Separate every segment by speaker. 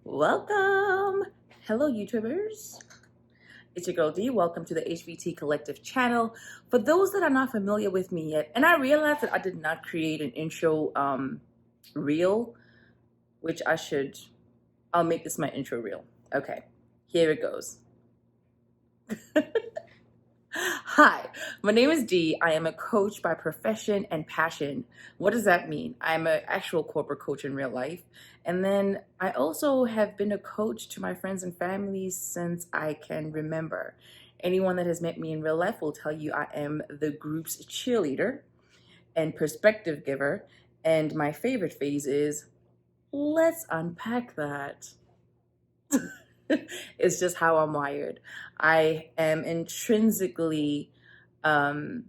Speaker 1: Welcome! Hello, YouTubers. It's your girl D. Welcome to the HVT Collective channel. For those that are not familiar with me yet, and I realized that I did not create an intro reel, which I'll make this my intro reel. Okay, here it goes. Hi, my name is Dee. I am a coach by profession and passion. What does that mean? I'm an actual corporate coach in real life. And then I also have been a coach to my friends and family since I can remember. Anyone that has met me in real life will tell you I am the group's cheerleader and perspective giver. And my favorite phase is, let's unpack that. It's just how I'm wired. I am intrinsically in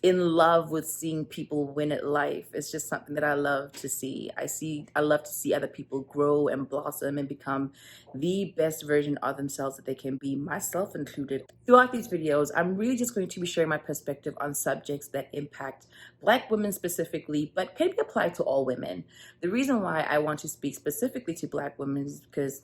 Speaker 1: love with seeing people win at life. It's just something that I love to see. I love to see other people grow and blossom and become the best version of themselves that they can be, myself included. Throughout these videos, I'm really just going to be sharing my perspective on subjects that impact Black women specifically, but can be applied to all women. The reason why I want to speak specifically to Black women is because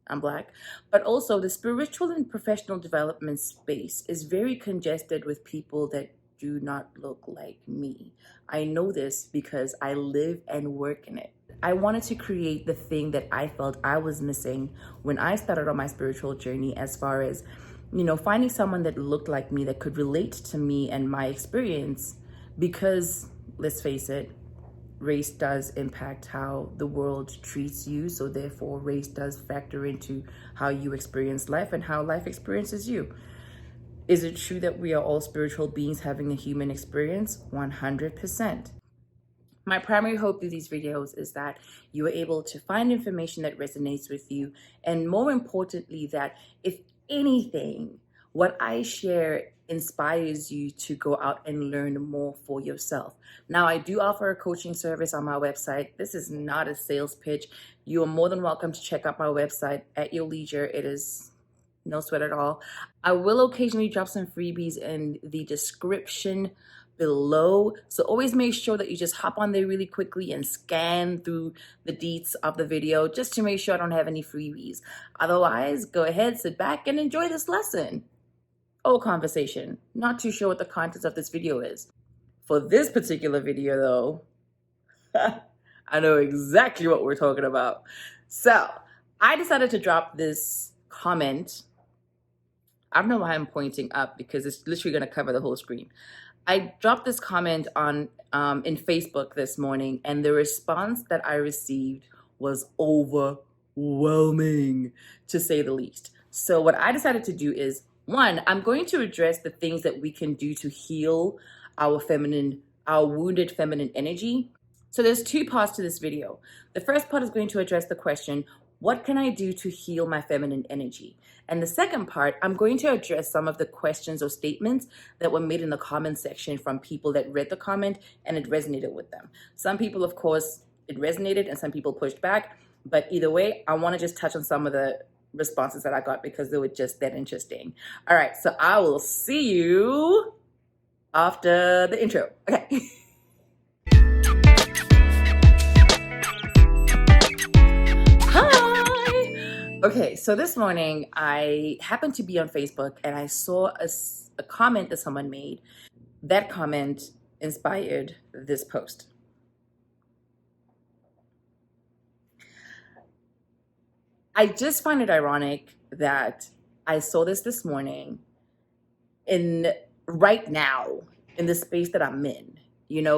Speaker 1: I'm Black, but also the spiritual and professional development space is very congested with people that do not look like me. I know this because I live and work in it. I wanted to create the thing that I felt I was missing when I started on my spiritual journey, as far as, finding someone that looked like me, that could relate to me and my experience, because let's face it, race does impact how the world treats you. So therefore, race does factor into how you experience life and how life experiences you. Is it true that we are all spiritual beings having a human experience? 100%. My primary hope through these videos is that you are able to find information that resonates with you, and more importantly, that if anything, what I share inspires you to go out and learn more for yourself. Now, I do offer a coaching service on my website. This is not a sales pitch. You are more than welcome to check out my website at your leisure. It is no sweat at all. I will occasionally drop some freebies in the description below, so always make sure that you just hop on there really quickly and scan through the deets of the video just to make sure I don't have any freebies. Otherwise, go ahead, sit back and enjoy this lesson. Oh, conversation. Not too sure what the content of this video is. For this particular video though, I know exactly what we're talking about. So I decided to drop this comment. I don't know why I'm pointing up, because it's literally going to cover the whole screen. I dropped this comment on in Facebook this morning, and the response that I received was overwhelming, to say the least. So what I decided to do is, one, I'm going to address the things that we can do to heal our wounded feminine energy. So there's two parts to this video. The first part is going to address the question, what can I do to heal my feminine energy? And the second part, I'm going to address some of the questions or statements that were made in the comment section from people that read the comment and it resonated with them. Some people, of course, it resonated, and some people pushed back. But either way, I want to just touch on some of the responses that I got because they were just that interesting. All right, so I will see you after the intro. Okay. Okay, so this morning I happened to be on Facebook and I saw a comment that someone made. That comment inspired this post. I just find it ironic that I saw this morning right now in the space that I'm in,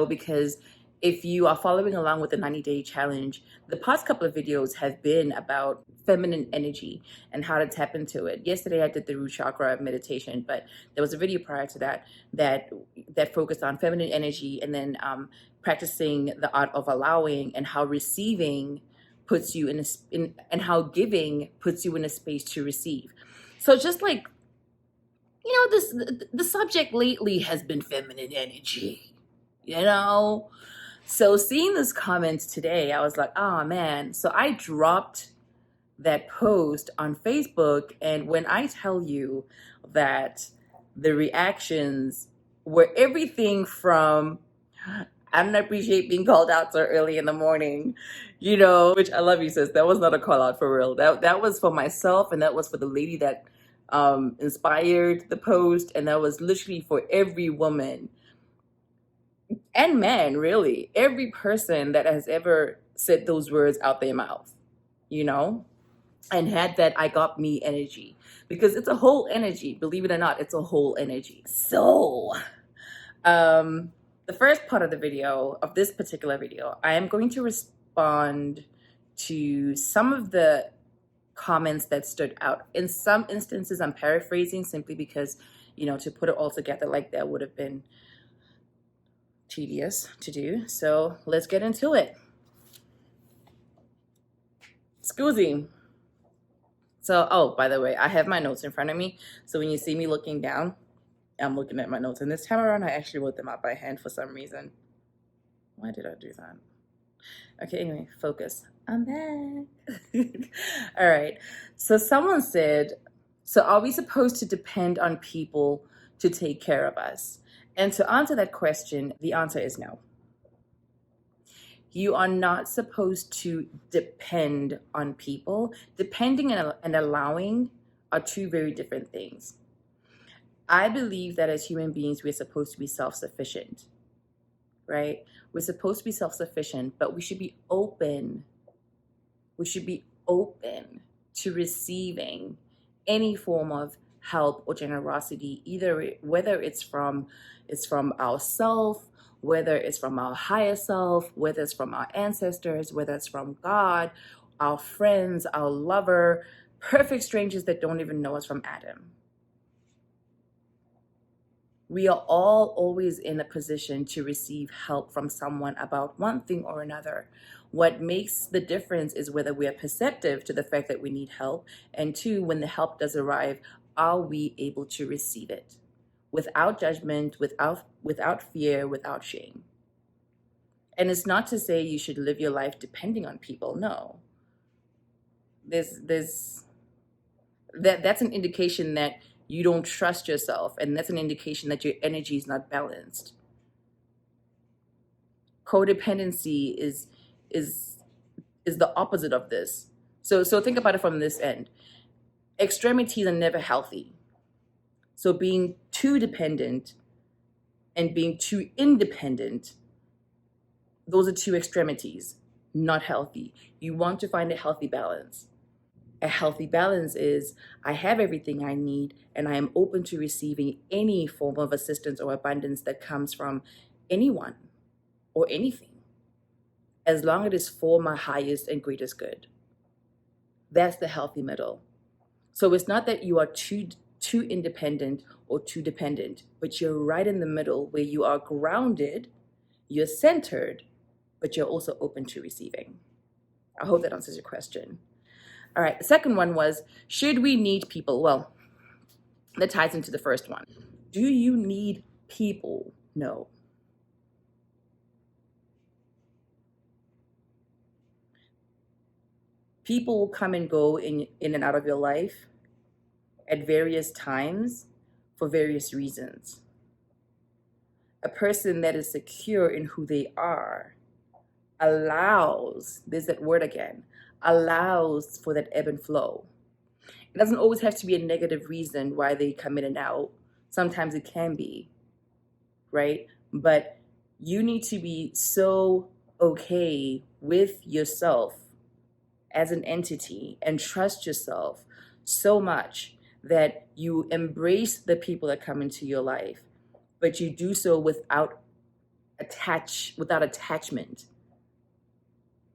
Speaker 1: because if you are following along with the 90-day challenge, the past couple of videos have been about feminine energy and how to tap into it. Yesterday, I did the root chakra meditation, but there was a video prior to that focused on feminine energy, and then practicing the art of allowing, and how receiving puts you and how giving puts you in a space to receive. So just like, the subject lately has been feminine energy, So seeing this comment today, I was like, oh man. So I dropped that post on Facebook, and when I tell you that the reactions were everything from, I don't appreciate being called out so early in the morning, which I love you, sis. That was not a call out for real. That was for myself, and that was for the lady that inspired the post, and that was literally for every woman and man, really, every person that has ever said those words out their mouth, and had that I got me energy, because it's a whole energy. Believe it or not, it's a whole energy. So, the first part of the video, of this particular video, I am going to respond to some of the comments that stood out. In some instances, I'm paraphrasing simply because, to put it all together like that would have been tedious to do. So let's get into it. Scusi. So, oh, by the way, I have my notes in front of me. So when you see me looking down, I'm looking at my notes. And this time around, I actually wrote them out by hand for some reason. Why did I do that? Okay, anyway, focus. I'm back. All right. So someone said, so are we supposed to depend on people to take care of us? And to answer that question, the answer is no. You are not supposed to depend on people. Depending and allowing are two very different things. I believe that as human beings, we're supposed to be self-sufficient, right? We're supposed to be self-sufficient, but we should be open. We should be open to receiving any form of help or generosity, whether it's from ourselves, whether it's from our higher self, whether it's from our ancestors, whether it's from God, our friends, our lover, perfect strangers that don't even know us from Adam. We are all always in a position to receive help from someone about one thing or another. What makes the difference is whether we are perceptive to the fact that we need help, and two, when the help does arrive, are we able to receive it without judgment, without fear, without shame? And it's not to say you should live your life depending on people. No. That's an indication that you don't trust yourself, and that's an indication that your energy is not balanced. Codependency is the opposite of this. So think about it from this end. Extremities are never healthy. So being too dependent and being too independent, those are two extremities, not healthy. You want to find a healthy balance. A healthy balance is I have everything I need, and I am open to receiving any form of assistance or abundance that comes from anyone or anything, as long as it is for my highest and greatest good. That's the healthy middle. So it's not that you are too independent or too dependent, but you're right in the middle where you are grounded, you're centered, but you're also open to receiving. I hope that answers your question. All right, the second one was, should we need people? Well, that ties into the first one. Do you need people? No. People will come and go in and out of your life at various times for various reasons. A person that is secure in who they are allows, there's that word again, allows for that ebb and flow. It doesn't always have to be a negative reason why they come in and out. Sometimes it can be, right? But you need to be so okay with yourself as an entity and trust yourself so much that you embrace the people that come into your life, but you do so without attachment.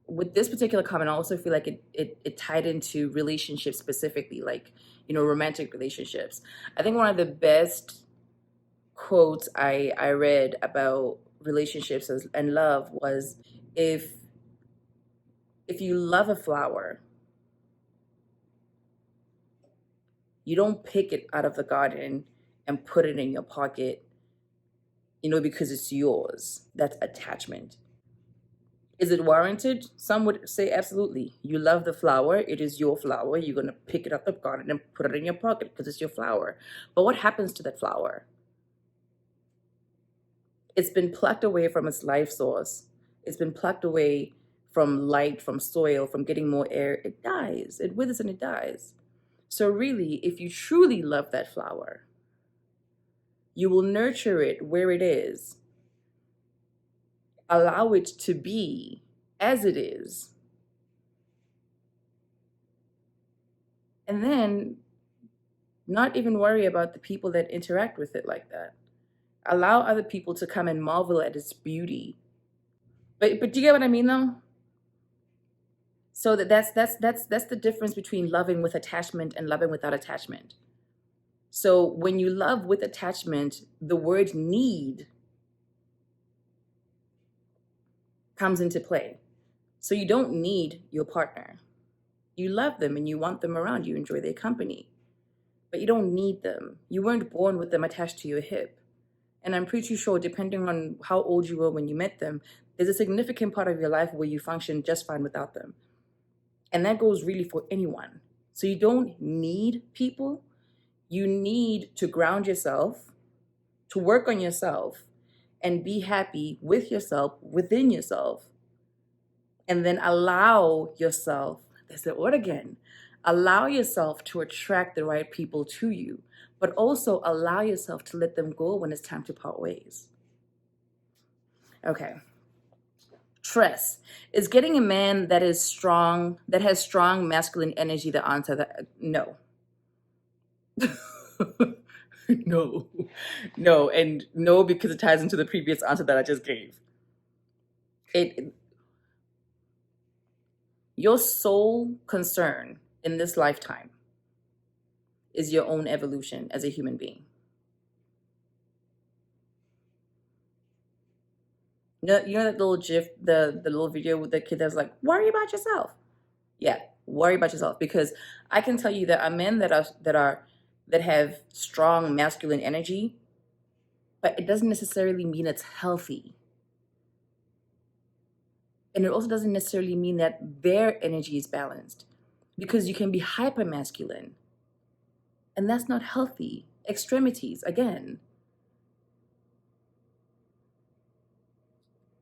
Speaker 1: With this particular comment, I also feel like it tied into relationships specifically, like, romantic relationships. I think one of the best quotes I read about relationships and love was, if you love a flower, you don't pick it out of the garden and put it in your pocket, because it's yours. That's attachment. Is it warranted? Some would say absolutely. You love the flower. It is your flower. You're going to pick it up the garden and put it in your pocket because it's your flower. But what happens to that flower? It's been plucked away from its life source. It's been plucked away from light, from soil, from getting more air. It dies. It withers and it dies. So really, if you truly love that flower, you will nurture it where it is, allow it to be as it is, and then not even worry about the people that interact with it like that. Allow other people to come and marvel at its beauty. But do you get what I mean though? So that's the difference between loving with attachment and loving without attachment. So when you love with attachment, the word need comes into play. So you don't need your partner. You love them and you want them around. You enjoy their company. But you don't need them. You weren't born with them attached to your hip. And I'm pretty sure, depending on how old you were when you met them, there's a significant part of your life where you function just fine without them. And that goes really for anyone. So you don't need people. You need to ground yourself, to work on yourself, and be happy with yourself, within yourself. And then allow yourself, there's the word again, allow yourself to attract the right people to you, but also allow yourself to let them go when it's time to part ways. Okay. Trust. Is getting a man that is strong, that has strong masculine energy the answer? That no. No, and no, because it ties into the previous answer that I just gave. Your sole concern in this lifetime is your own evolution as a human being. You know that little GIF, the little video with the kid that's like, worry about yourself. Yeah, worry about yourself, because I can tell you that are men that have strong masculine energy, but it doesn't necessarily mean it's healthy. And it also doesn't necessarily mean that their energy is balanced, because you can be hyper masculine, and that's not healthy. Extremities, again.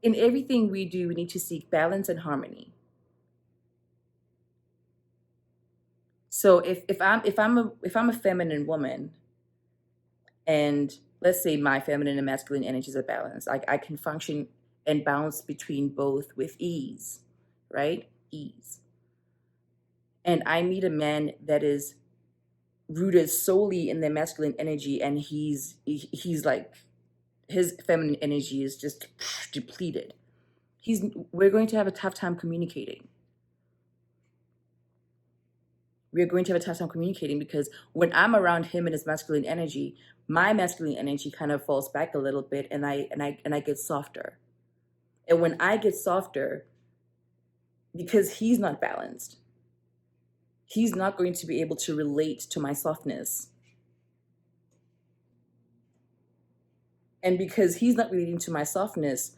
Speaker 1: In everything we do, we need to seek balance and harmony. So if I'm a feminine woman, and let's say my feminine and masculine energies are balanced, I can function and bounce between both with ease, right? Ease. And I meet a man that is rooted solely in their masculine energy, and he's like, his feminine energy is just depleted. We're going to have a tough time communicating. We're going to have a tough time communicating, because when I'm around him and his masculine energy, my masculine energy kind of falls back a little bit, and I get softer. And when I get softer, because he's not balanced, he's not going to be able to relate to my softness. And because he's not relating to my softness,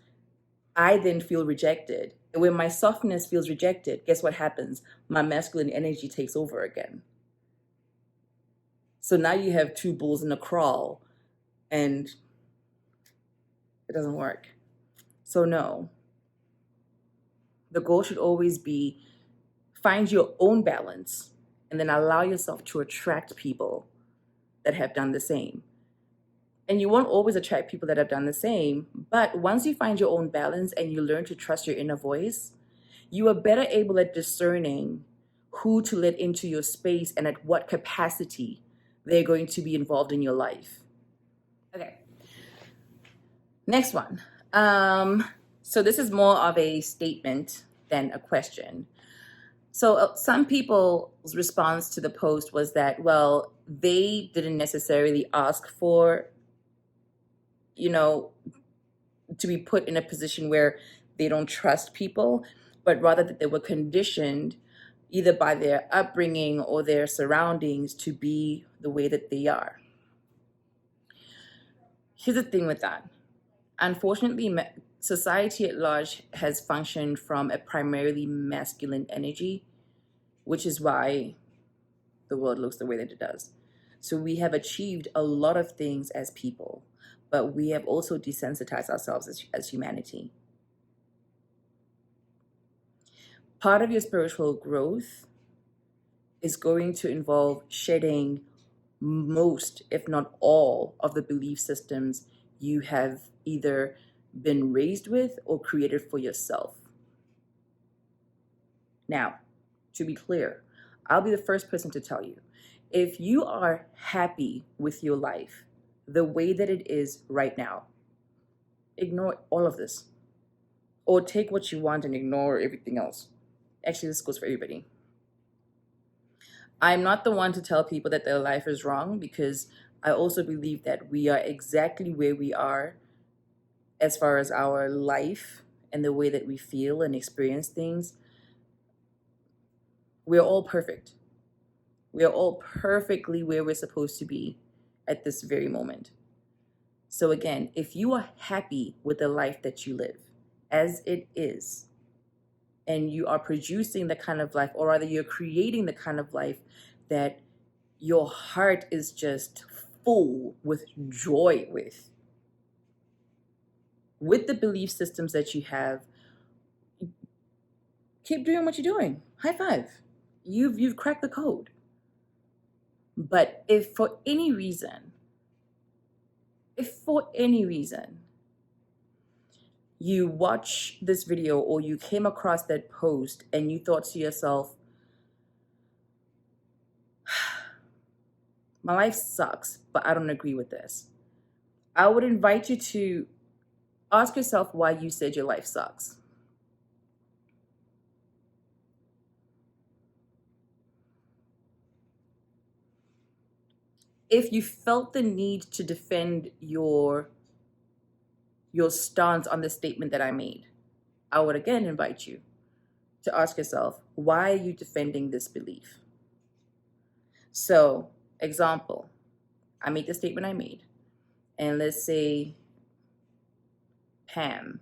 Speaker 1: I then feel rejected. And when my softness feels rejected, guess what happens? My masculine energy takes over again. So now you have two bulls in a crawl, and it doesn't work. So no. The goal should always be find your own balance, and then allow yourself to attract people that have done the same. And you won't always attract people that have done the same, but once you find your own balance and you learn to trust your inner voice, you are better able at discerning who to let into your space and at what capacity they're going to be involved in your life. Okay. Next one. So this is more of a statement than a question. So some people's response to the post was that, well, they didn't necessarily ask for, to be put in a position where they don't trust people, but rather that they were conditioned either by their upbringing or their surroundings to be the way that they are. Here's the thing with that. Unfortunately, society at large has functioned from a primarily masculine energy, which is why the world looks the way that it does. So we have achieved a lot of things as people, but we have also desensitized ourselves as humanity. Part of your spiritual growth is going to involve shedding most, if not all, of the belief systems you have either been raised with or created for yourself. Now, to be clear, I'll be the first person to tell you, if you are happy with your life the way that it is right now, ignore all of this. Or take what you want and ignore everything else. Actually, this goes for everybody. I'm not the one to tell people that their life is wrong, because I also believe that we are exactly where we are as far as our life and the way that we feel and experience things. We're all perfect. We are all perfectly where we're supposed to be at this very moment. So again, if you are happy with the life that you live as it is, and you are producing the kind of life, or rather you're creating the kind of life that your heart is just full with joy with the belief systems that you have, keep doing what you're doing. High five. You've cracked the code. But if for any reason you watch this video or you came across that post and you thought to yourself, my life sucks, but I don't agree with this, I would invite you to ask yourself why you said your life sucks. If you felt the need to defend your stance on the statement that I made, I would again invite you to ask yourself, why are you defending this belief? So, example, I made the statement I made, and let's say Pam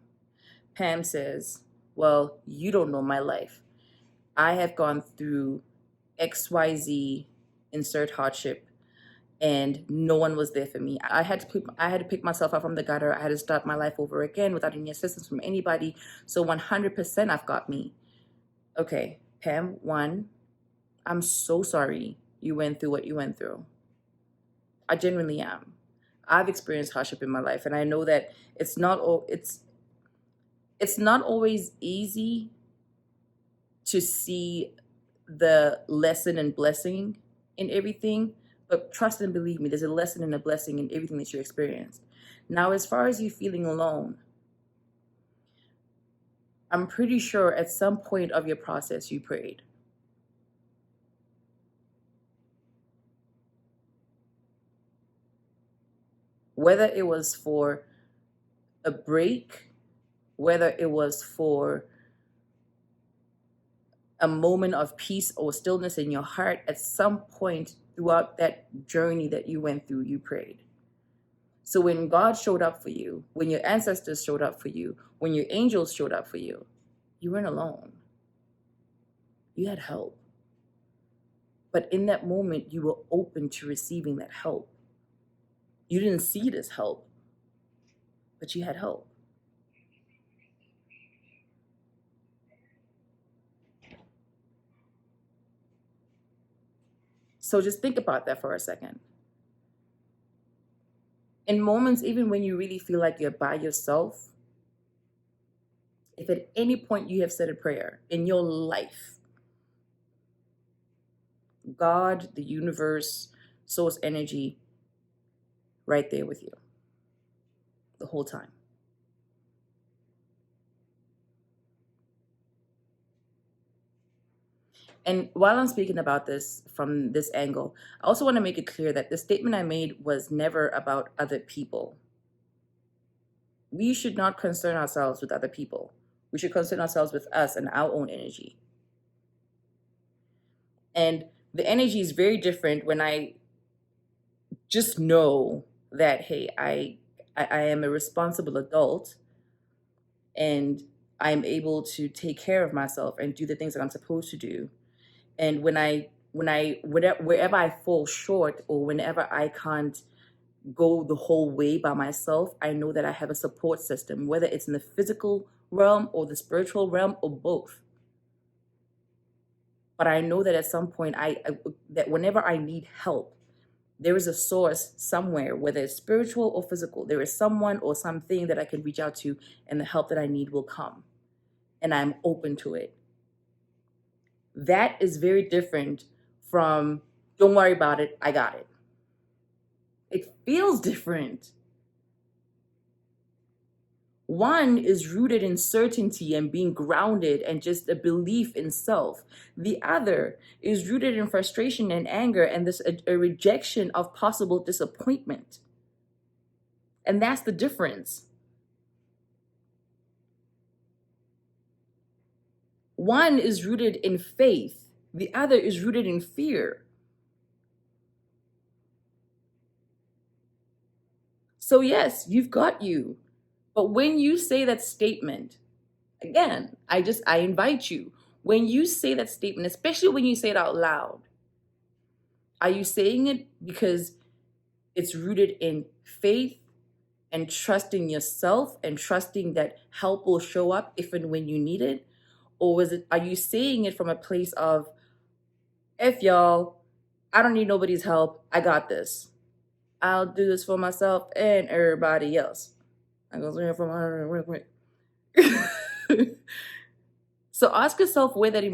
Speaker 1: says, well, you don't know my life. I have gone through XYZ, insert hardship, and no one was there for me. I had to pick myself up from the gutter. I had to start my life over again without any assistance from anybody. So 100% I've got me. Okay, Pam, one, I'm so sorry you went through what you went through. I genuinely am. I've experienced hardship in my life, and I know that it's not always easy to see the lesson and blessing in everything, but trust and believe me, there's a lesson and a blessing in everything that you experienced. Now, as far as you feeling alone, I'm pretty sure at some point of your process you prayed. Whether it was for a break, whether it was for a moment of peace or stillness in your heart, at some point throughout that journey that you went through, you prayed. So when God showed up for you, when your ancestors showed up for you, when your angels showed up for you, you weren't alone. You had help. But in that moment, you were open to receiving that help. You didn't see it as help, but you had help. So just think about that for a second. In moments, even when you really feel like you're by yourself, if at any point you have said a prayer in your life, God, the universe, source energy, right there with you the whole time. And while I'm speaking about this from this angle, I also want to make it clear that the statement I made was never about other people. We should not concern ourselves with other people. We should concern ourselves with us and our own energy. And the energy is very different when I just know that, hey, I am a responsible adult and I'm able to take care of myself and do the things that I'm supposed to do. And wherever I fall short or whenever I can't go the whole way by myself. I know that I have a support system, whether it's in the physical realm or the spiritual realm or both. But I know that at some point, that whenever I need help, there is a source somewhere, whether it's spiritual or physical. There is someone or something that I can reach out to, and the help that I need will come. And I'm open to it. That is very different from, don't worry about it, I got it. It feels different. One is rooted in certainty and being grounded and just a belief in self. The other is rooted in frustration and anger and this a rejection of possible disappointment. And that's the difference. One is rooted in faith. The other is rooted in fear. So yes, you've got you. But when you say that statement, again, I invite you, when you say that statement, especially when you say it out loud, are you saying it because it's rooted in faith and trusting yourself and trusting that help will show up if and when you need it? Or are you saying it from a place of, F y'all, I don't need nobody's help, I got this. I'll do this for myself and everybody else. I go for my quick. So ask yourself where that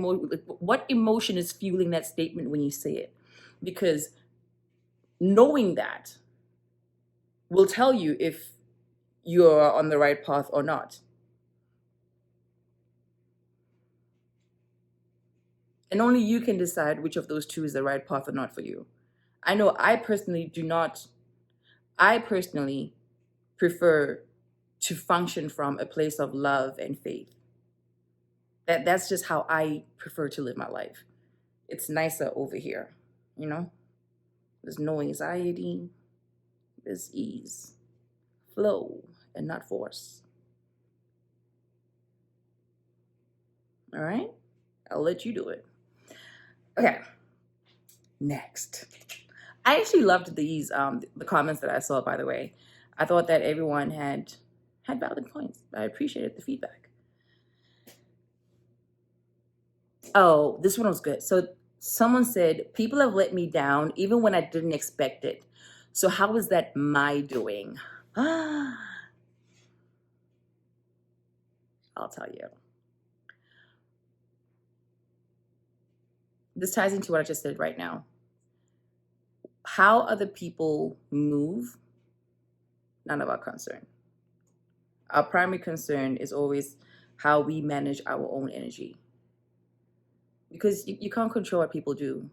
Speaker 1: what emotion is fueling that statement when you say it, because knowing that will tell you if you're on the right path or not. And only you can decide which of those two is the right path or not for you. I know I personally prefer to function from a place of love and faith. That's just how I prefer to live my life. It's nicer over here, you know? There's no anxiety, there's ease, flow, and not force. All right? I'll let you do it. Okay. Next. I actually loved these the comments that I saw, by the way. I thought that everyone had valid points. I appreciated the feedback. Oh, this one was good. So someone said, people have let me down even when I didn't expect it. So how is that my doing? I'll tell you. This ties into what I just said right now. How other people move, none of our concern. Our primary concern is always how we manage our own energy. Because you can't control what people do.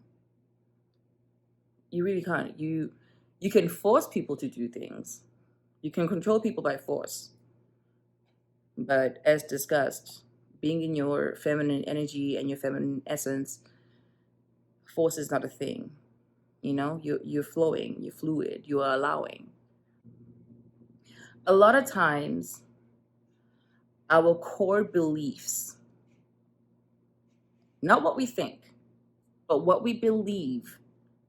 Speaker 1: You really can't. You can force people to do things. You can control people by force. But as discussed, being in your feminine energy and your feminine essence, force is not a thing. You know, you're flowing, you're fluid, you are allowing. A lot of times, our core beliefs, not what we think, but what we believe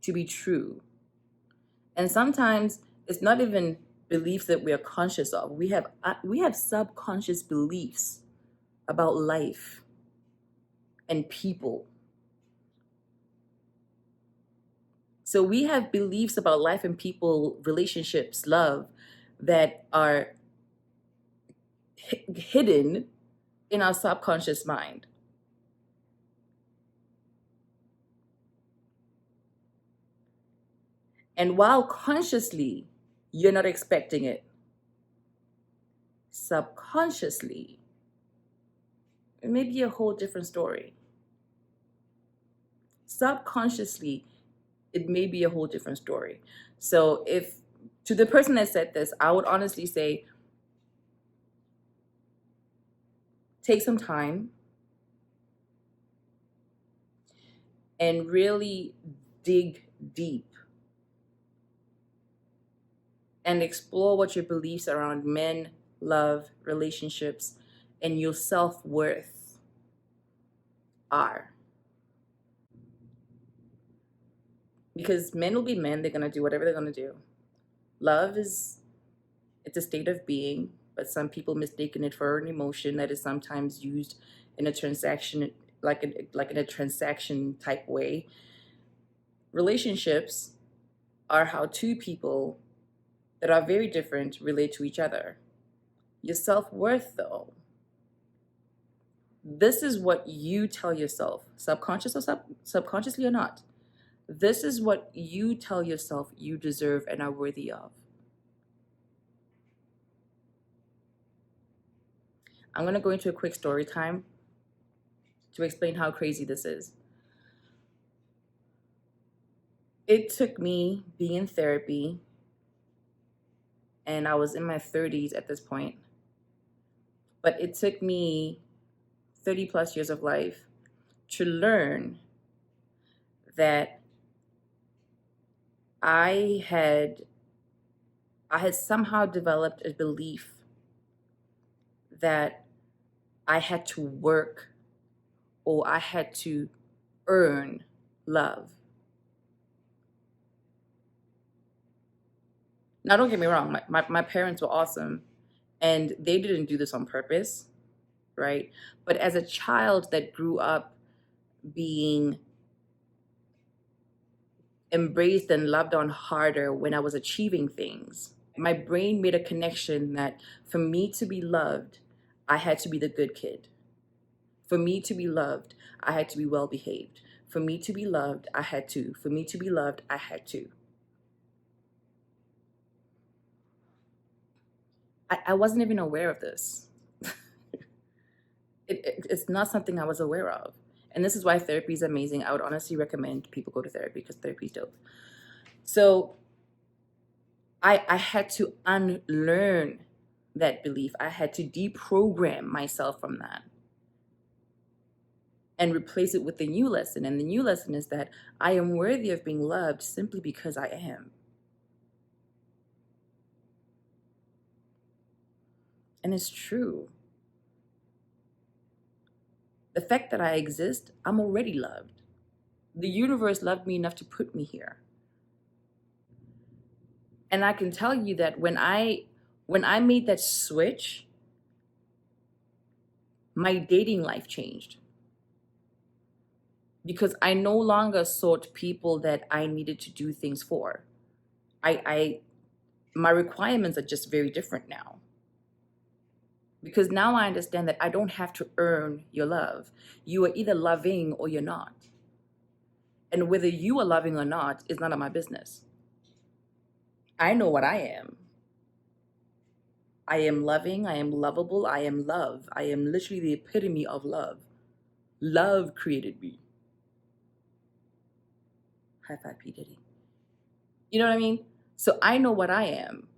Speaker 1: to be true. And sometimes it's not even beliefs that we are conscious of. We have subconscious beliefs about life and people. So we have beliefs about life and people, relationships, love, that are hidden in our subconscious mind. And while consciously you're not expecting it, subconsciously it may be a whole different story. Subconsciously it may be a whole different story. So if, to the person that said this, I would honestly say, take some time and really dig deep and explore what your beliefs around men, love, relationships, and your self-worth are. Because men will be men, they're going to do whatever they're going to do. Love it's a state of being, but some people mistaken it for an emotion that is sometimes used in a transaction, like in a transaction type way. Relationships are how two people that are very different relate to each other. Your self-worth, though, this is what you tell yourself, subconsciously or not. This is what you tell yourself you deserve and are worthy of. I'm going to go into a quick story time to explain how crazy this is. It took me being in therapy, and I was in my 30s at this point, but it took me 30 plus years of life to learn that I had somehow developed a belief that I had to work or I had to earn love. Now, don't get me wrong, my parents were awesome and they didn't do this on purpose, right? But as a child that grew up being embraced and loved on harder when I was achieving things, my brain made a connection that for me to be loved, I had to be the good kid. For me to be loved, I had to be well behaved. For me to be loved, I had to. For me to be loved, I had to. I wasn't even aware of this. It's not something I was aware of. And this is why therapy is amazing. I would honestly recommend people go to therapy because therapy is dope. So I had to unlearn that belief. I had to deprogram myself from that and replace it with the new lesson. And the new lesson is that I am worthy of being loved simply because I am. And it's true. The fact that I exist, I'm already loved. The universe loved me enough to put me here. And I can tell you that when I made that switch, my dating life changed. Because I no longer sought people that I needed to do things for. My requirements are just very different now. Because now I understand that I don't have to earn your love. You are either loving or you're not. And whether you are loving or not is none of my business. I know what I am. I am loving, I am lovable, I am love. I am literally the epitome of love. Love created me. High five, P. Diddy. You know what I mean? So I know what I am.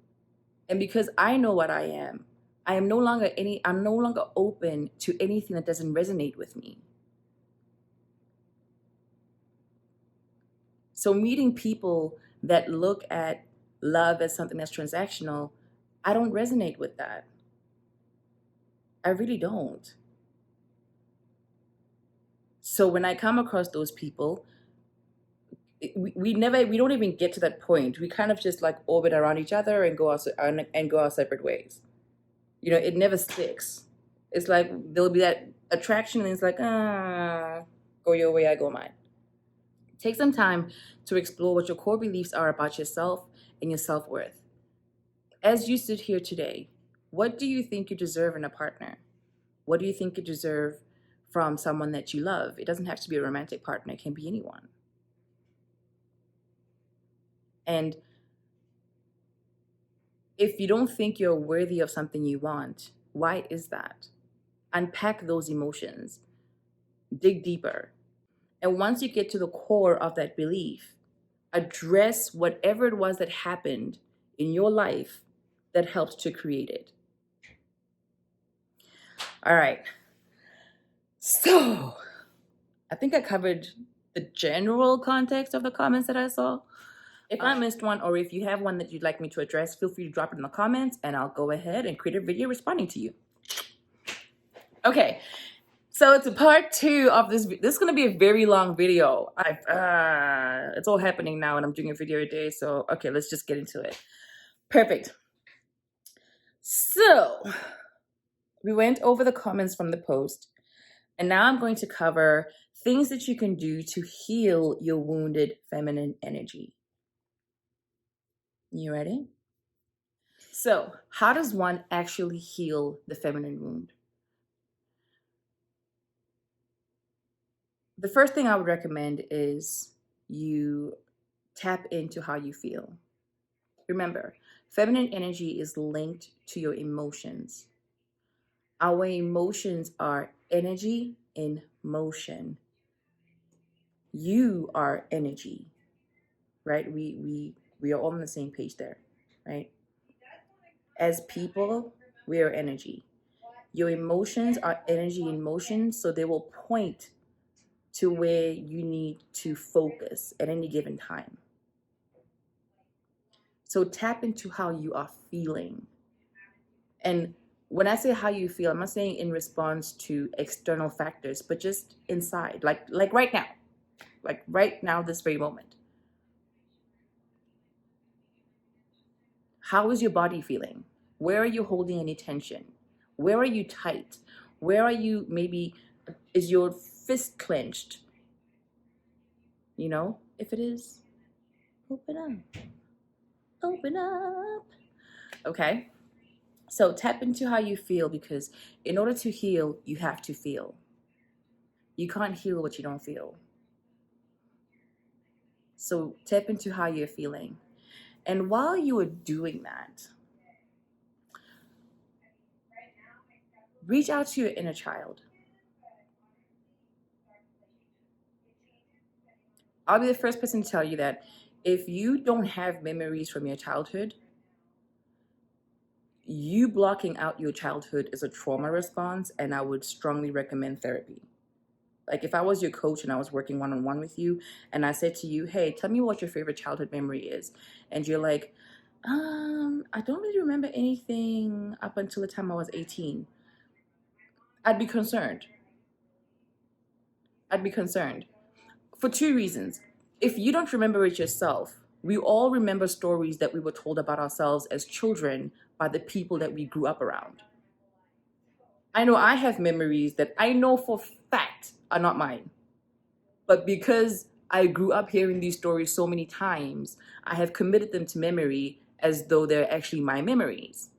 Speaker 1: And because I know what I am I'm no longer open to anything that doesn't resonate with me. So meeting people that look at love as something that's transactional, I don't resonate with that. I really don't. So when I come across those people, we don't even get to that point. We kind of just like orbit around each other and go our separate ways. You know, it never sticks. It's like there'll be that attraction and it's like, go your way, I go mine. Take some time to explore what your core beliefs are about yourself and your self-worth. As you sit here today, what do you think you deserve in a partner? What do you think you deserve from someone that you love? It doesn't have to be a romantic partner. It can be anyone. And if you don't think you're worthy of something you want, why is that? Unpack those emotions. Dig deeper. And once you get to the core of that belief, address whatever it was that happened in your life that helped to create it. All right. So I think I covered the general context of the comments that I saw. If I missed one, or if you have one that you'd like me to address, feel free to drop it in the comments and I'll go ahead and create a video responding to you. Okay, so it's a part 2 of this. This is going to be a very long video. It's all happening now and I'm doing a video a day. So, okay, let's just get into it. Perfect. So we went over the comments from the post, and now I'm going to cover things that you can do to heal your wounded feminine energy. You ready? So, how does one actually heal the feminine wound? The first thing I would recommend is you tap into how you feel. Remember, feminine energy is linked to your emotions. Our emotions are energy in motion. You are energy, right? We are all on the same page there, right? As people, we are energy. Your emotions are energy in motion, so they will point to where you need to focus at any given time. So tap into how you are feeling. And when I say how you feel, I'm not saying in response to external factors, but just inside, like right now, this very moment. How is your body feeling? Where are you holding any tension? Where are you tight? Where are you, maybe, is your fist clenched? You know, if it is, open up. Open up. Okay? So tap into how you feel, because in order to heal, you have to feel. You can't heal what you don't feel. So tap into how you're feeling. And while you are doing that, reach out to your inner child. I'll be the first person to tell you that if you don't have memories from your childhood, you blocking out your childhood is a trauma response, and I would strongly recommend therapy. Like if I was your coach and I was working one-on-one with you and I said to you, hey, tell me what your favorite childhood memory is. And you're like, I don't really remember anything up until the time I was 18. I'd be concerned. I'd be concerned for two reasons. If you don't remember it yourself, we all remember stories that we were told about ourselves as children by the people that we grew up around. I know I have memories that I know for fact are not mine. But because I grew up hearing these stories so many times, I have committed them to memory as though they're actually my memories.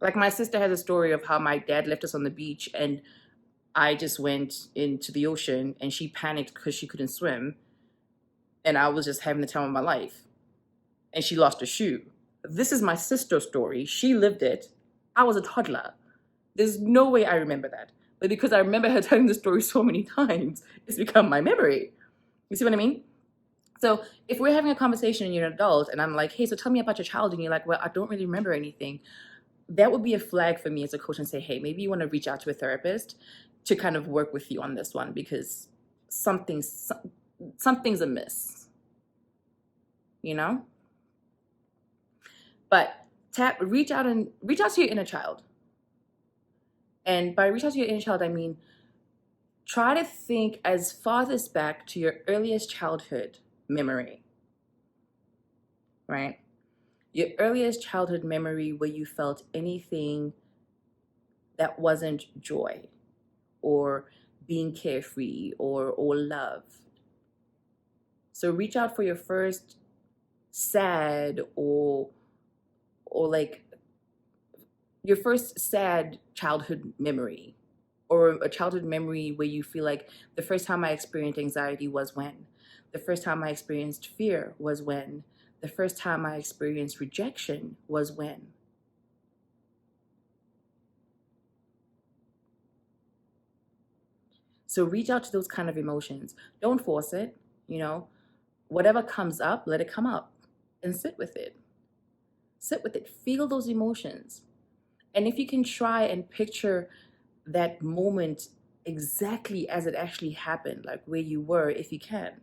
Speaker 1: Like my sister has a story of how my dad left us on the beach and I just went into the ocean and she panicked because she couldn't swim. And I was just having the time of my life. And she lost a shoe. This is my sister's story. She lived it. I was a toddler. There's no way I remember that. But because I remember her telling the story so many times, it's become my memory. You see what I mean? So if we're having a conversation and you're an adult and I'm like, hey, so tell me about your childhood, and you're like, well, I don't really remember anything, that would be a flag for me as a coach and say, hey, maybe you want to reach out to a therapist to kind of work with you on this one, because something's amiss, you know? But reach out to your inner child. And by reach out to your inner child, I mean, try to think as farthest back to your earliest childhood memory, right? Your earliest childhood memory where you felt anything that wasn't joy or being carefree or love. So reach out for your first sad or like your first sad childhood memory, or a childhood memory where you feel like the first time I experienced anxiety was when, the first time I experienced fear was when, the first time I experienced rejection was when. So reach out to those kind of emotions. Don't force it, you know. Whatever comes up, let it come up and sit with it. Sit with it. Feel those emotions. And if you can try and picture that moment exactly as it actually happened, like where you were, if you can,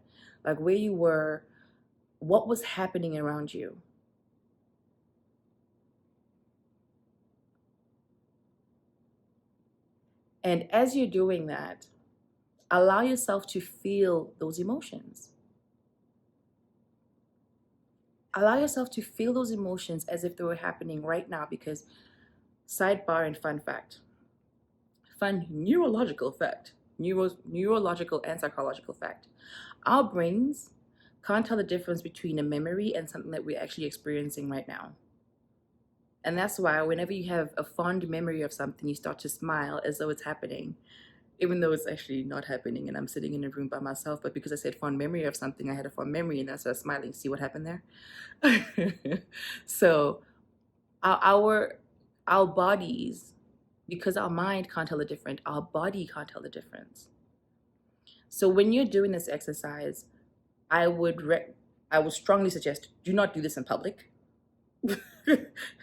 Speaker 1: like where you were, what was happening around you. And as you're doing that, allow yourself to feel those emotions. allow yourself to feel those emotions as if they were happening right now, because sidebar and fun neurological fact, neurological and psychological fact. Our brains can't tell the difference between a memory and something that we're actually experiencing right now. And that's why whenever you have a fond memory of something, you start to smile as though it's happening, even though it's actually not happening and I'm sitting in a room by myself. But because I said fond memory of something, I had a fond memory and that's why I was smiling. See what happened there? So our bodies, because our mind can't tell the difference, our body can't tell the difference. So when you're doing this exercise, I would strongly suggest do not do this in public.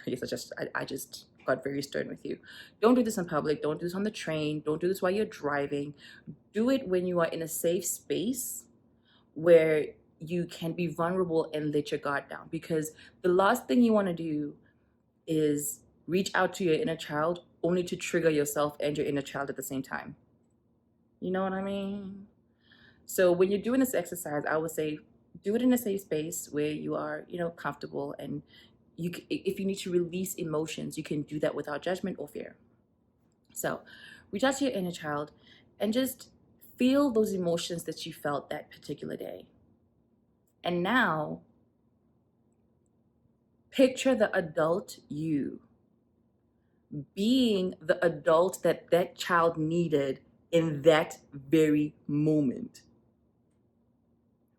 Speaker 1: Yes, I just got very stern with you. Don't do this in public. Don't do this on the train. Don't do this while you're driving. Do it when you are in a safe space where you can be vulnerable and let your guard down. Because the last thing you want to do is reach out to your inner child only to trigger yourself and your inner child at the same time. You know what I mean? So when you're doing this exercise, I would say do it in a safe space where you are, comfortable, and if you need to release emotions, you can do that without judgment or fear. So reach out to your inner child and just feel those emotions that you felt that particular day. And now picture the adult you being the adult that child needed in that very moment.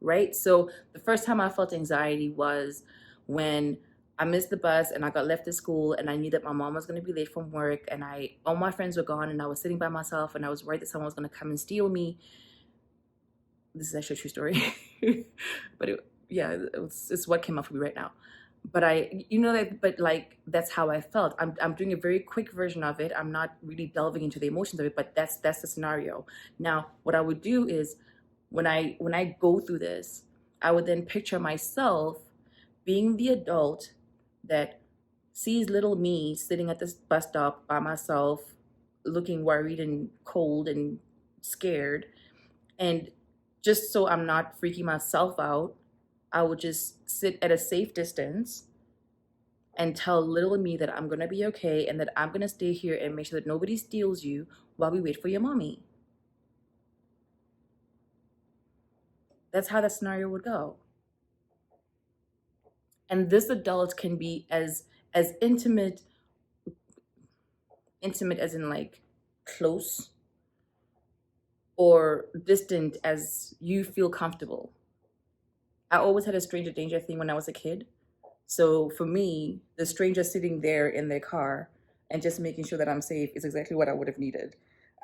Speaker 1: Right? So the first time I felt anxiety was when I missed the bus and I got left at school and I knew that my mom was going to be late from work and all my friends were gone and I was sitting by myself and I was worried that someone was going to come and steal me. This is actually a true story. But it's what came up for me right now. But that's how I felt. I'm doing a very quick version of it. I'm not really delving into the emotions of it, but that's the scenario. Now, what I would do is when I go through this, I would then picture myself being the adult that sees little me sitting at this bus stop by myself, looking worried and cold and scared. And just so I'm not freaking myself out, I would just sit at a safe distance and tell little me that I'm gonna be okay and that I'm gonna stay here and make sure that nobody steals you while we wait for your mommy. That's how that scenario would go. And this adult can be as intimate as in like close or distant as you feel comfortable. I always had a stranger danger thing when I was a kid. So for me, the stranger sitting there in their car and just making sure that I'm safe is exactly what I would have needed.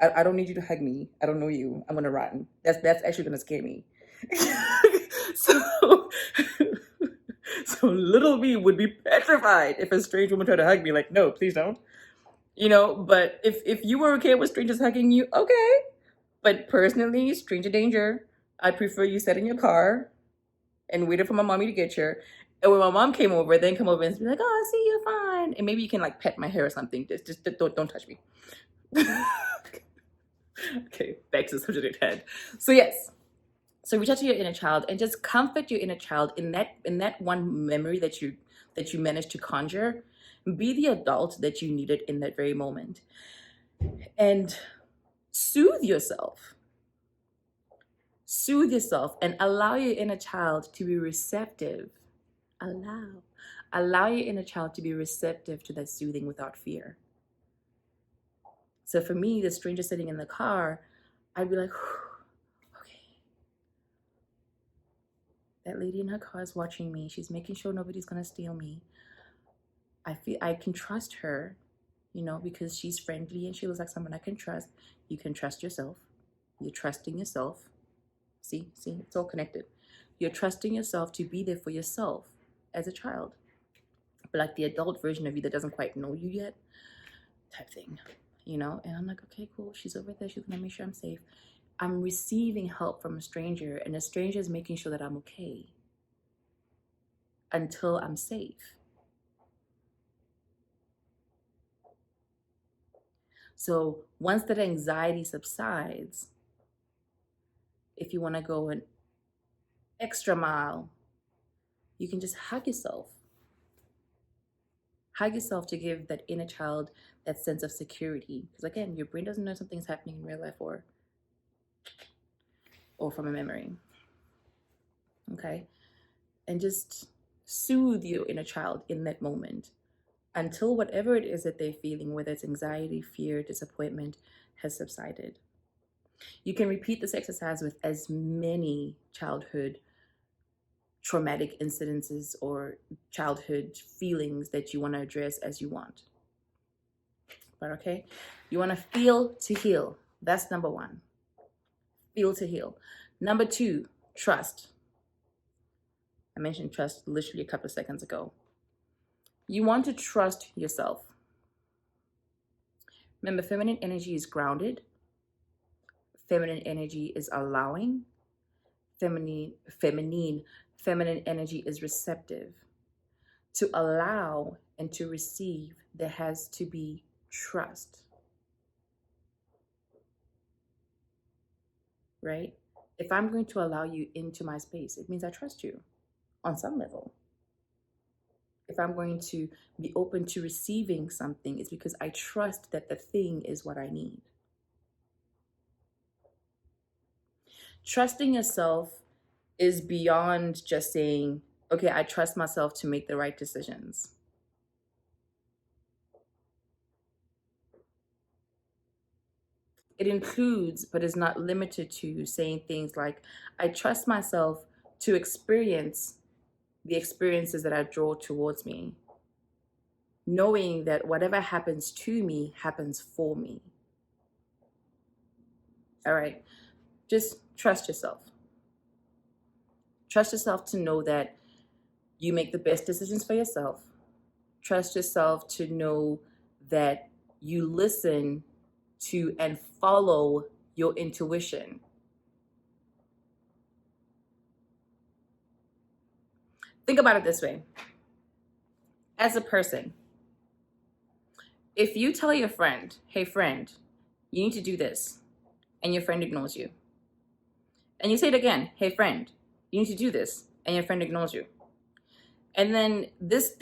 Speaker 1: I don't need you to hug me. I don't know you. I'm gonna run. That's actually gonna scare me. so so little me would be petrified if a strange woman tried to hug me. Like, no, please don't. But if you were okay with strangers hugging you, okay. But personally, stranger danger. I prefer you sat in your car and waited for my mommy to get you. And when my mom came over, then come over and be like, "Oh, I see, you're fine." And maybe you can like pet my hair or something. Just don't touch me. Okay, back to the subject at hand. So yes, so reach out to your inner child and just comfort your inner child in that one memory that you managed to conjure. Be the adult that you needed in that very moment, and soothe yourself. Soothe yourself and allow your inner child to be receptive. Allow your inner child to be receptive to that soothing without fear. So for me, the stranger sitting in the car, I'd be like, okay, that lady in her car is watching me. She's making sure nobody's gonna steal me. I feel I can trust her, because she's friendly and she looks like someone I can trust. You can trust yourself. You're trusting yourself. See, it's all connected. You're trusting yourself to be there for yourself as a child. But like the adult version of you that doesn't quite know you yet, type thing, And I'm like, okay, cool. She's over there. She's gonna make sure I'm safe. I'm receiving help from a stranger, and a stranger is making sure that I'm okay until I'm safe. So once that anxiety subsides, if you want to go an extra mile, you can just hug yourself. Hug yourself to give that inner child that sense of security. Because again, your brain doesn't know something's happening in real life or from a memory. Okay? And just soothe your inner child in that moment until whatever it is that they're feeling, whether it's anxiety, fear, disappointment, has subsided. You can repeat this exercise with as many childhood traumatic incidences or childhood feelings that you want to address as you want. But okay, you want to feel to heal. That's number one. Feel to heal. Number two, trust. I mentioned trust literally a couple of seconds ago. You want to trust yourself. Remember, feminine energy is grounded. Feminine energy is allowing. Feminine energy is receptive. To allow and to receive, there has to be trust. Right? If I'm going to allow you into my space, it means I trust you on some level. If I'm going to be open to receiving something, it's because I trust that the thing is what I need. Trusting yourself is beyond just saying, okay, I trust myself to make the right decisions. It includes, but is not limited to, saying things like, I trust myself to experience the experiences that I draw towards me, knowing that whatever happens to me happens for me. All right, just trust yourself. Trust yourself to know that you make the best decisions for yourself. Trust yourself to know that you listen to and follow your intuition. Think about it this way. As a person, if you tell your friend, hey friend, you need to do this, and your friend ignores you, and you say it again, hey friend, you need to do this, and your friend ignores you, and then this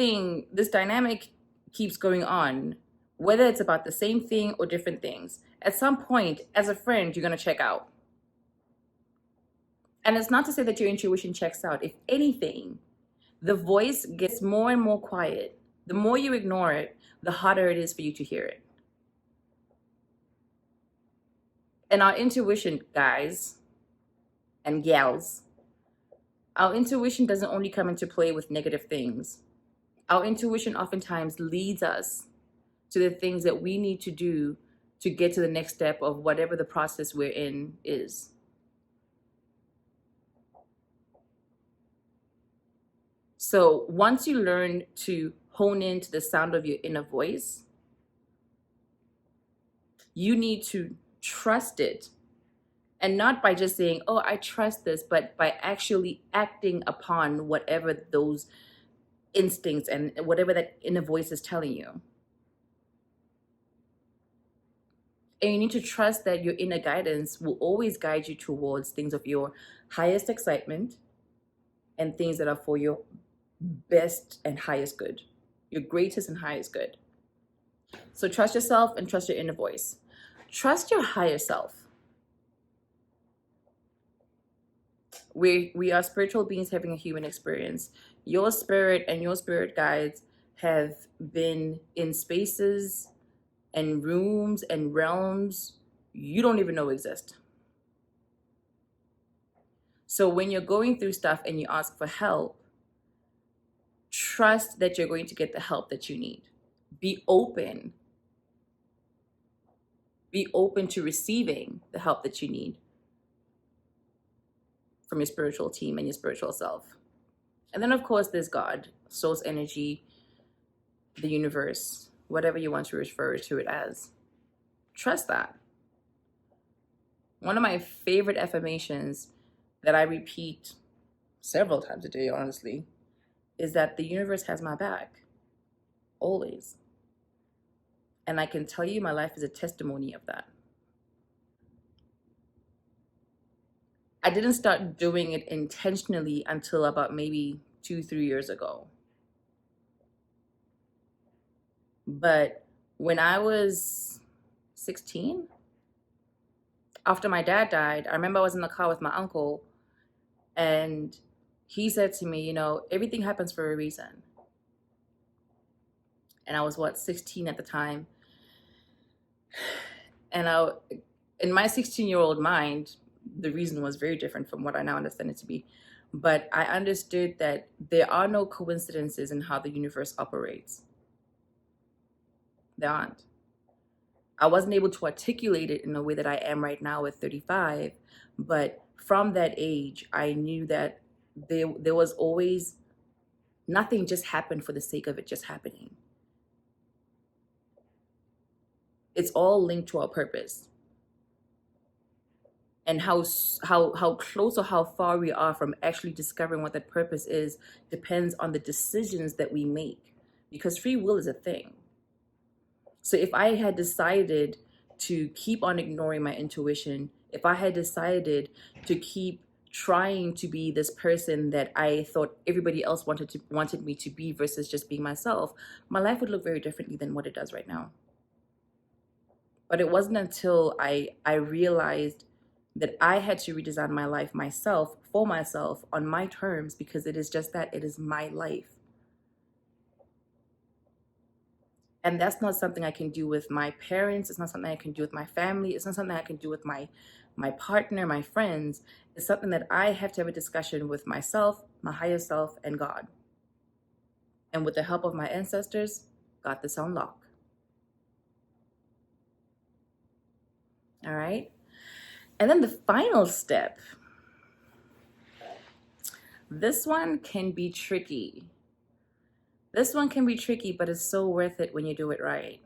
Speaker 1: dynamic keeps going on, whether it's about the same thing or different things, at some point, as a friend, you're going to check out. And it's not to say that your intuition checks out. If anything, the voice gets more and more quiet. The more you ignore it, the harder it is for you to hear it. And our intuition, guys and gals, our intuition doesn't only come into play with negative things. Our intuition oftentimes leads us to the things that we need to do to get to the next step of whatever the process we're in is. So once you learn to hone into the sound of your inner voice, you need to trust it. And not by just saying, oh, I trust this, but by actually acting upon whatever those instincts and whatever that inner voice is telling you. And you need to trust that your inner guidance will always guide you towards things of your highest excitement and things that are for your best and highest good, your greatest and highest good. So trust yourself and trust your inner voice. Trust your higher self. We are spiritual beings having a human experience. Your spirit and your spirit guides have been in spaces and rooms and realms you don't even know exist. So when you're going through stuff and you ask for help, trust that you're going to get the help that you need. Be open. Be open to receiving the help that you need from your spiritual team and your spiritual self. And then, of course, there's God, source energy, the universe, whatever you want to refer to it as. Trust that. One of my favorite affirmations that I repeat several times a day, honestly, is that the universe has my back, always. And I can tell you my life is a testimony of that. I didn't start doing it intentionally until about maybe 2-3 years ago. But when I was 16, after my dad died, I remember I was in the car with my uncle, and he said to me, everything happens for a reason. And I was 16 at the time. And in my 16-year-old mind, the reason was very different from what I now understand it to be. But I understood that there are no coincidences in how the universe operates. There aren't. I wasn't able to articulate it in the way that I am right now at 35, but from that age, I knew that there was always, nothing just happened for the sake of it just happening. It's all linked to our purpose. And how close or how far we are from actually discovering what that purpose is depends on the decisions that we make, because free will is a thing. So if I had decided to keep on ignoring my intuition, if I had decided to keep trying to be this person that I thought everybody else wanted me to be versus just being myself, my life would look very differently than what it does right now. But it wasn't until I realized that I had to redesign my life myself, for myself, on my terms, because it is just that, it is my life. And that's not something I can do with my parents. It's not something I can do with my family. It's not something I can do with my partner, my friends. It's something that I have to have a discussion with myself, my higher self, and God. And with the help of my ancestors, got this on lock. All right? And then the final step. This one can be tricky. This one can be tricky, but it's so worth it when you do it right.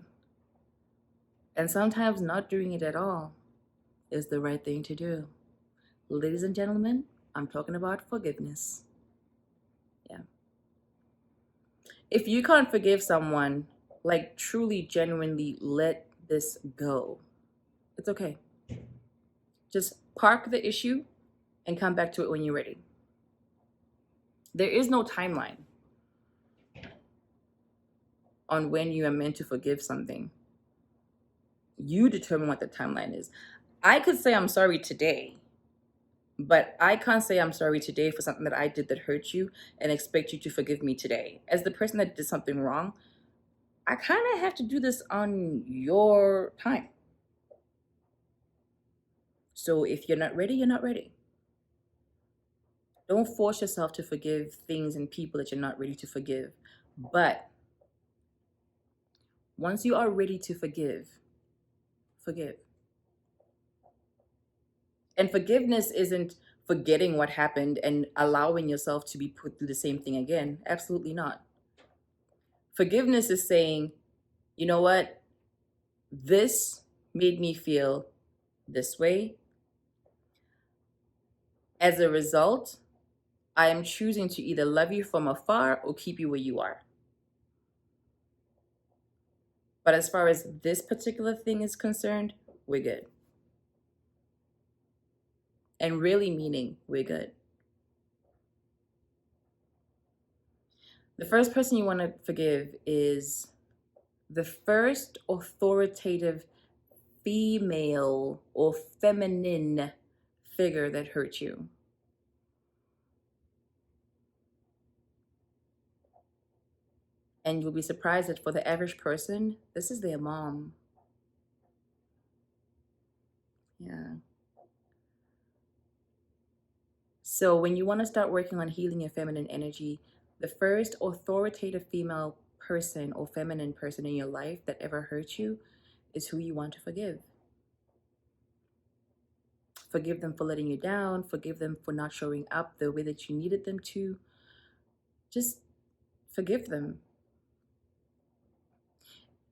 Speaker 1: And sometimes not doing it at all is the right thing to do. Ladies and gentlemen, I'm talking about forgiveness. Yeah. If you can't forgive someone, like truly, genuinely let this go. It's okay. Just park the issue and come back to it when you're ready. There is no timeline on when you are meant to forgive something. You determine what the timeline is. I could say I'm sorry today, but I can't say I'm sorry today for something that I did that hurt you and expect you to forgive me today. As the person that did something wrong, I kind of have to do this on your time. So if you're not ready, you're not ready. Don't force yourself to forgive things and people that you're not ready to forgive. But once you are ready to forgive, forgive. And forgiveness isn't forgetting what happened and allowing yourself to be put through the same thing again. Absolutely not. Forgiveness is saying, you know what? This made me feel this way. As a result, I am choosing to either love you from afar or keep you where you are. But as far as this particular thing is concerned, we're good. And really meaning we're good. The first person you want to forgive is the first authoritative female or feminine figure that hurt you. And you'll be surprised that for the average person, this is their mom. Yeah. So when you want to start working on healing your feminine energy, the first authoritative female person or feminine person in your life that ever hurt you is who you want to forgive. Forgive them for letting you down. Forgive them for not showing up the way that you needed them to. Just forgive them.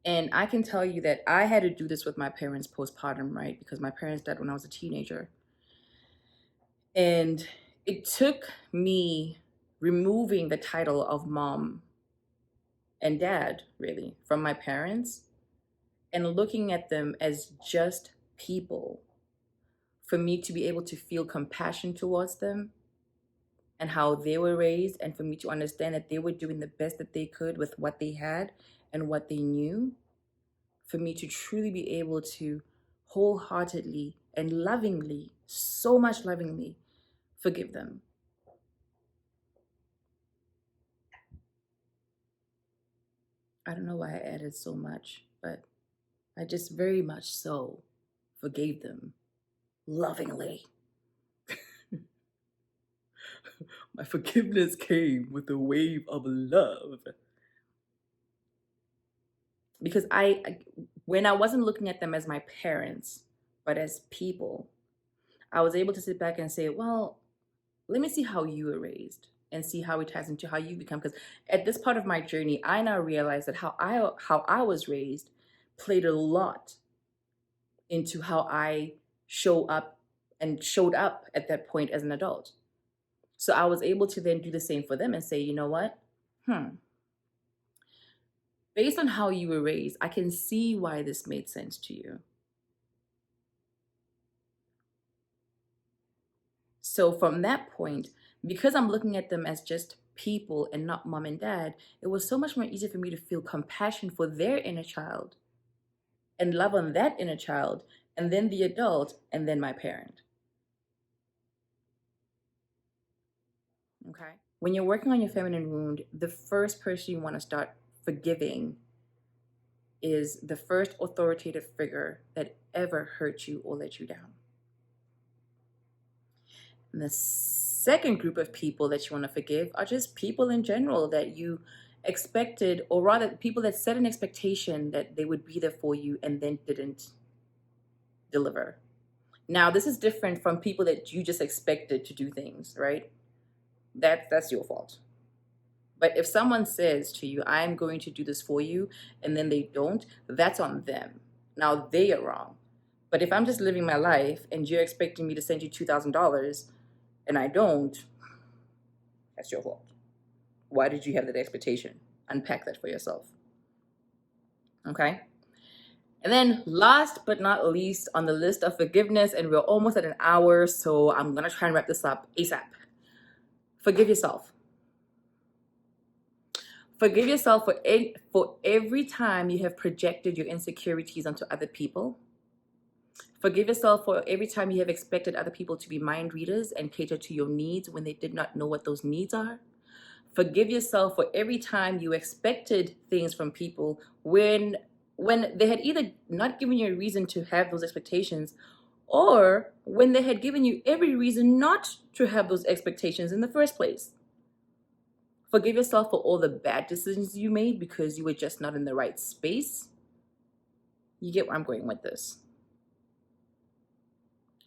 Speaker 1: And I can tell you that I had to do this with my parents postpartum, right? Because my parents died when I was a teenager. And it took me removing the title of mom and dad, really, from my parents and looking at them as just people for me to be able to feel compassion towards them and how they were raised, and for me to understand that they were doing the best that they could with what they had and what they knew, for me to truly be able to wholeheartedly and lovingly, so much lovingly, forgive them. I don't know why I added so much, but I just very much so forgave them lovingly. My forgiveness came with a wave of love. Because when I wasn't looking at them as my parents, but as people, I was able to sit back and say, well, let me see how you were raised and see how it ties into how you become. Because at this part of my journey, I now realize that how I was raised played a lot into how I show up and showed up at that point as an adult. So I was able to then do the same for them and say, you know what? Based on how you were raised, I can see why this made sense to you. So from that point, because I'm looking at them as just people and not mom and dad, it was so much more easy for me to feel compassion for their inner child and love on that inner child, and then the adult, and then my parent. Okay? When you're working on your feminine wound, the first person you want to start forgiving is the first authoritative figure that ever hurt you or let you down. And the second group of people that you want to forgive are just people in general that you expected, or rather people that set an expectation that they would be there for you and then didn't deliver. Now, this is different from people that you just expected to do things, right? That's your fault. But if someone says to you, I'm going to do this for you, and then they don't, that's on them. Now they are wrong. But if I'm just living my life and you're expecting me to send you $2,000 and I don't, that's your fault. Why did you have that expectation? Unpack that for yourself. Okay? And then last but not least on the list of forgiveness, and we're almost at an hour, so I'm going to try and wrap this up ASAP. Forgive yourself. Forgive yourself for every time you have projected your insecurities onto other people. Forgive yourself for every time you have expected other people to be mind readers and cater to your needs when they did not know what those needs are. Forgive yourself for every time you expected things from people when they had either not given you a reason to have those expectations, or when they had given you every reason not to have those expectations in the first place. Forgive yourself for all the bad decisions you made because you were just not in the right space. You get where I'm going with this.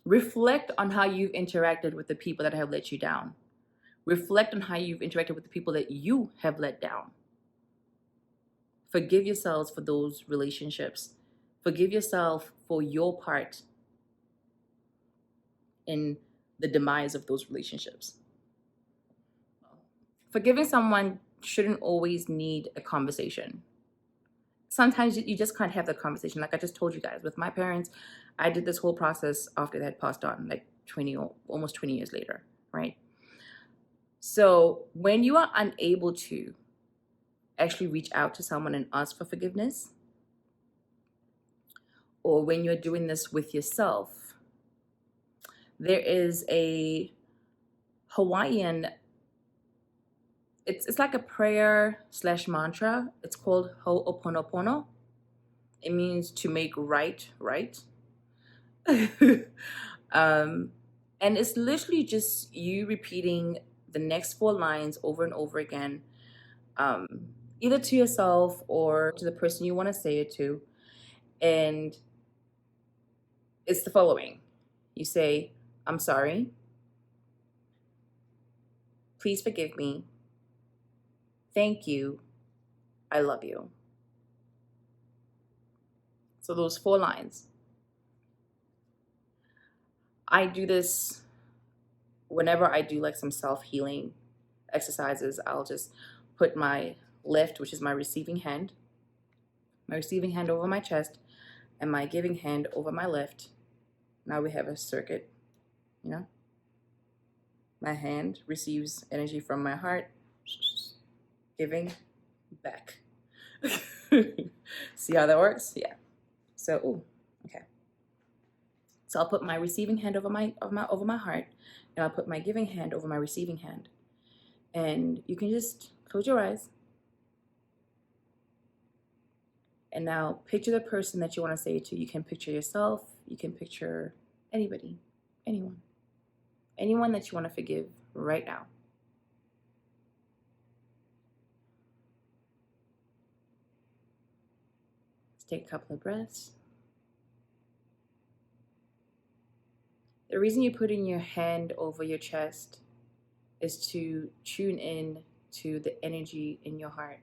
Speaker 1: Reflect on how you've interacted with the people that have let you down. Reflect on how you've interacted with the people that you have let down. Forgive yourselves for those relationships. Forgive yourself for your part in the demise of those relationships. Forgiving someone shouldn't always need a conversation. Sometimes you just can't have the conversation. Like I just told you guys, with my parents, I did this whole process after they had passed on, like almost 20 years later, right? So when you are unable to actually reach out to someone and ask for forgiveness, or when you're doing this with yourself, there is a Hawaiian, it's like a prayer / mantra. It's called Ho'oponopono. It means to make right. And it's literally just you repeating the next 4 lines over and over again, either to yourself or to the person you want to say it to. And it's the following. You say, I'm sorry. Please forgive me. Thank you. I love you. So those 4 lines. I do this whenever I do like some self-healing exercises. I'll just put my left, which is my receiving hand over my chest, and my giving hand over my left. Now we have a circuit, My hand receives energy from my heart, giving back. See how that works? Yeah. So, ooh, okay. So I'll put my receiving hand over my heart, and I'll put my giving hand over my receiving hand. And you can just close your eyes. And now picture the person that you want to say it to. You can picture yourself. You can picture anybody, anyone that you want to forgive right now. Let's take a couple of breaths. The reason you're putting your hand over your chest is to tune in to the energy in your heart,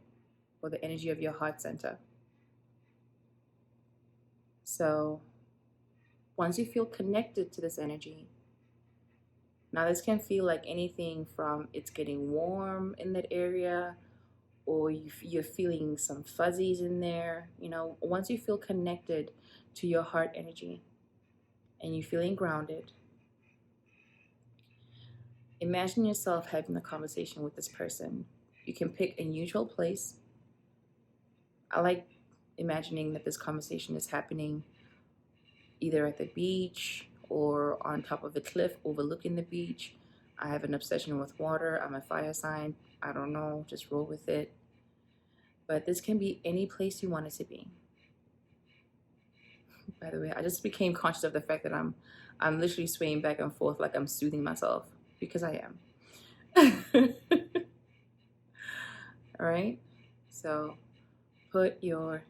Speaker 1: or the energy of your heart center. So once you feel connected to this energy, now this can feel like anything from it's getting warm in that area, or you're feeling some fuzzies in there. Once you feel connected to your heart energy and you're feeling grounded, imagine yourself having a conversation with this person. You can pick a neutral place. I like imagining that this conversation is happening either at the beach or on top of the cliff overlooking the beach. I have an obsession with water. I'm a fire sign. I don't know, just roll with it. But this can be any place you want it to be. By the way, I just became conscious of the fact that I'm literally swaying back and forth like I'm soothing myself, because I am. All right, so put your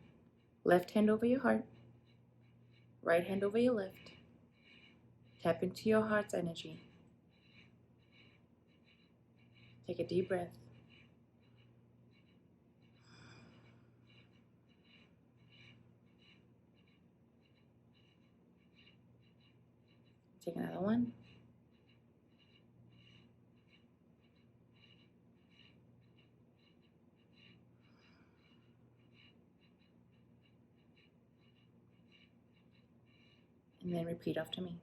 Speaker 1: left hand over your heart, right hand over your left. Tap into your heart's energy. Take a deep breath. Take another one. And then repeat after me.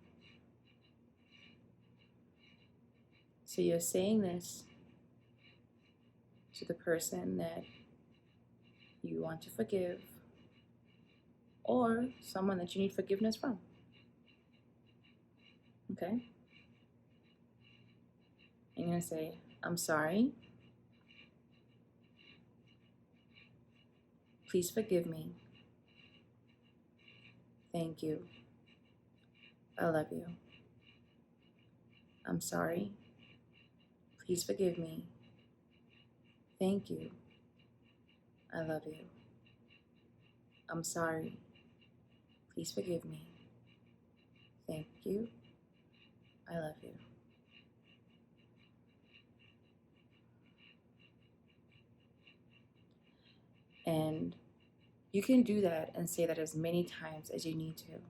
Speaker 1: So you're saying this to the person that you want to forgive, or someone that you need forgiveness from. Okay? And you're going to say, I'm sorry. Please forgive me. Thank you. I love you. I'm sorry. Please forgive me. Thank you. I love you. I'm sorry. Please forgive me. Thank you. I love you. And you can do that and say that as many times as you need to.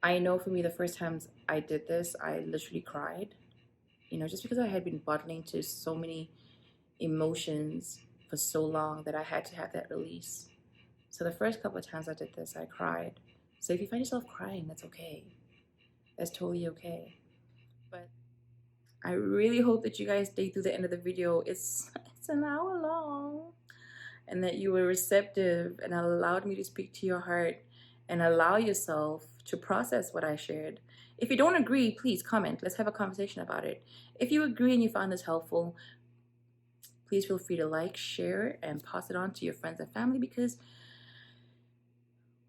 Speaker 1: I know for me, the first times I did this, I literally cried. Just because I had been bottling to so many emotions for so long that I had to have that release. So the first couple of times I did this, I cried. So if you find yourself crying, that's okay. That's totally okay. But I really hope that you guys stay through the end of the video. It's an hour long. And that you were receptive and allowed me to speak to your heart and allow yourself to process what I shared. If you don't agree, please comment. Let's have a conversation about it. If you agree and you found this helpful, please feel free to like, share, and pass it on to your friends and family, because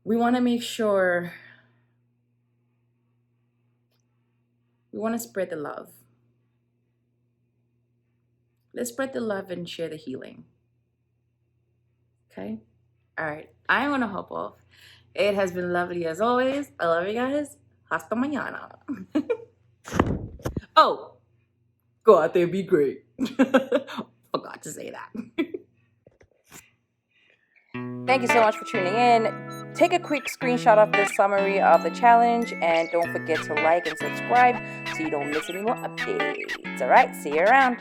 Speaker 1: we want to make sure we want to spread the love. Let's spread the love and share the healing. Okay? All right. I'm going to hop off. It has been lovely as always. I love you guys. Hasta mañana. Oh, go out there and be great. Forgot to say that. Thank you so much for tuning in. Take a quick screenshot of this summary of the challenge, and don't forget to like and subscribe so you don't miss any more updates. All right, see you around.